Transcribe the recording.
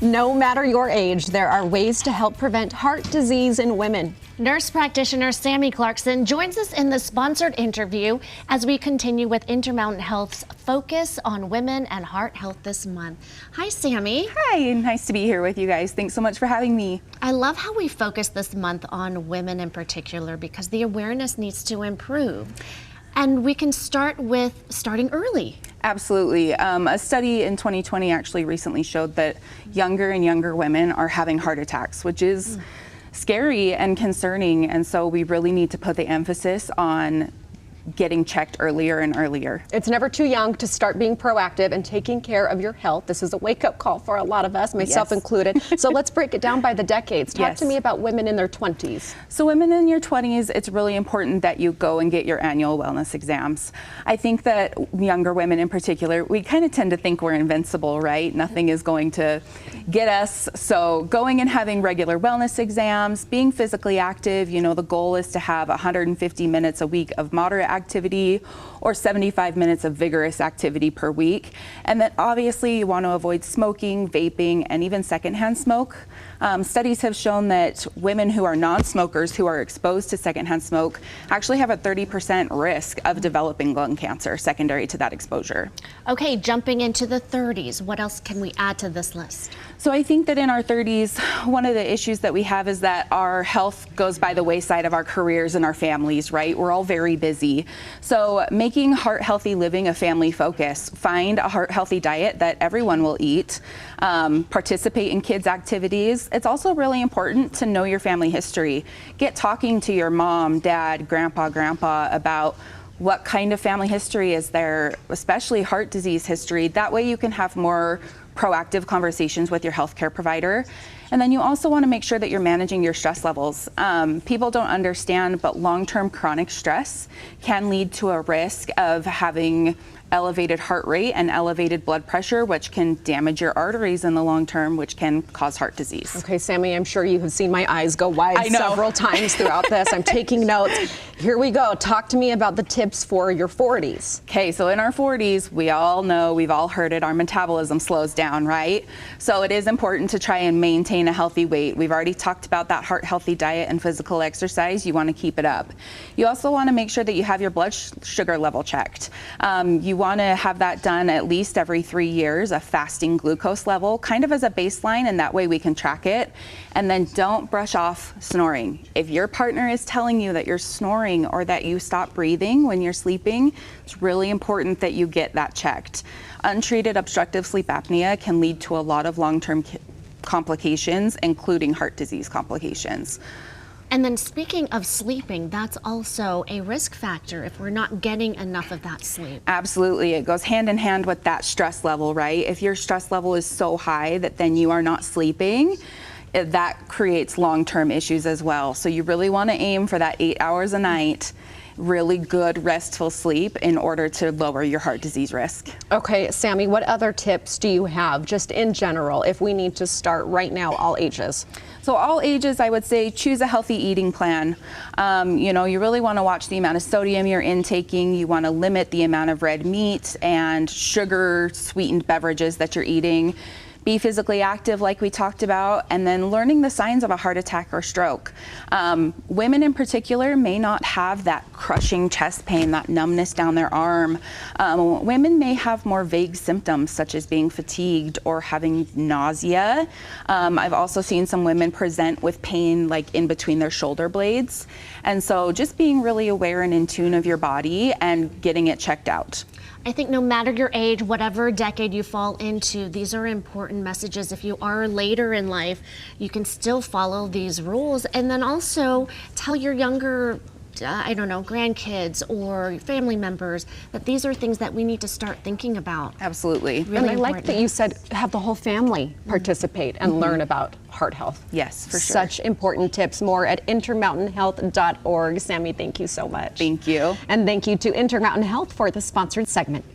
No matter your age, there are ways to help prevent heart disease in women. Nurse practitioner Sammy Clarkson joins us in the sponsored interview as we continue with Intermountain Health's focus on women and heart health this month. Hi, Sammy. Hi, nice to be here with you guys. Thanks so much for having me. I love how we focus this month on women in particular because the awareness needs to improve. And we can start with starting early. Absolutely. A study in 2020 actually recently showed that younger and younger women are having heart attacks, which is scary and concerning. And so we really need to put the emphasis on getting checked earlier and earlier. It's never too young to start being proactive and taking care of your health. This is a wake-up call for a lot of us, myself included. So let's break it down by the decades. Talk to me about women in their 20s. So women in your 20s, it's really important that you go and get your annual wellness exams. I think that younger women in particular, we kind of tend to think we're invincible, right? Nothing is going to get us. So going and having regular wellness exams, being physically active, you know, the goal is to have 150 minutes a week of moderate activity or 75 minutes of vigorous activity per week. And then obviously you want to avoid smoking, vaping, and even secondhand smoke. Studies have shown that women who are non-smokers who are exposed to secondhand smoke actually have a 30% risk of developing lung cancer secondary to that exposure. Okay, jumping into the 30s, what else can we add to this list? So I think that in our 30s, one of the issues that we have is that our health goes by the wayside of our careers and our families, right? We're all very busy. So making heart healthy living a family focus, find a heart healthy diet that everyone will eat, participate in kids' activities. It's also really important to know your family history. Get talking to your mom, dad, grandpa about what kind of family history is there, especially heart disease history. That way you can have more proactive conversations with your healthcare provider. And then you also want to make sure that you're managing your stress levels. People don't understand, but long-term chronic stress can lead to a risk of having elevated heart rate and elevated blood pressure, which can damage your arteries in the long term, which can cause heart disease. Okay, Sammy, I'm sure you have seen my eyes go wide several times throughout this. I'm taking notes. Here we go. Talk to me about the tips for your 40s. Okay, so in our 40s, we all know, we've all heard it, our metabolism slows down, right? So it is important to try and maintain a healthy weight. We've already talked about that heart healthy diet and physical exercise. You want to keep it up. You also want to make sure that you have your blood sugar level checked. You want to have that done at least every 3 years, a fasting glucose level, kind of as a baseline, and that way we can track it. And then don't brush off snoring. If your partner is telling you that you're snoring or that you stop breathing when you're sleeping, it's really important that you get that checked. Untreated obstructive sleep apnea can lead to a lot of long-term complications, including heart disease complications. And then speaking of sleeping, that's also a risk factor if we're not getting enough of that sleep. Absolutely. It goes hand in hand with that stress level, right? If your stress level is so high that then you are not sleeping, that creates long-term issues as well. So you really want to aim for that 8 hours a night, really good restful sleep in order to lower your heart disease risk. Okay, Sammy, what other tips do you have just in general if we need to start right now, all ages? So all ages, I would say choose a healthy eating plan. You know, you really want to watch the amount of sodium you're intaking. You want to limit the amount of red meat and sugar sweetened beverages that you're eating. Be physically active like we talked about, and then learning the signs of a heart attack or stroke. Women in particular may not have that crushing chest pain, that numbness down their arm. Women may have more vague symptoms such as being fatigued or having nausea. I've also seen some women present with pain like in between their shoulder blades. And so just being really aware and in tune of your body and getting it checked out. I think no matter your age, whatever decade you fall into, these are important messages. If you are later in life, you can still follow these rules. And then also tell your younger, I don't know, grandkids or family members that these are things that we need to start thinking about. Absolutely. Really and I like that you said have the whole family participate and learn about heart health. Yes, for sure. Such important tips. More at intermountainhealth.org. Sammy, thank you so much. Thank you. And thank you to Intermountain Health for the sponsored segment.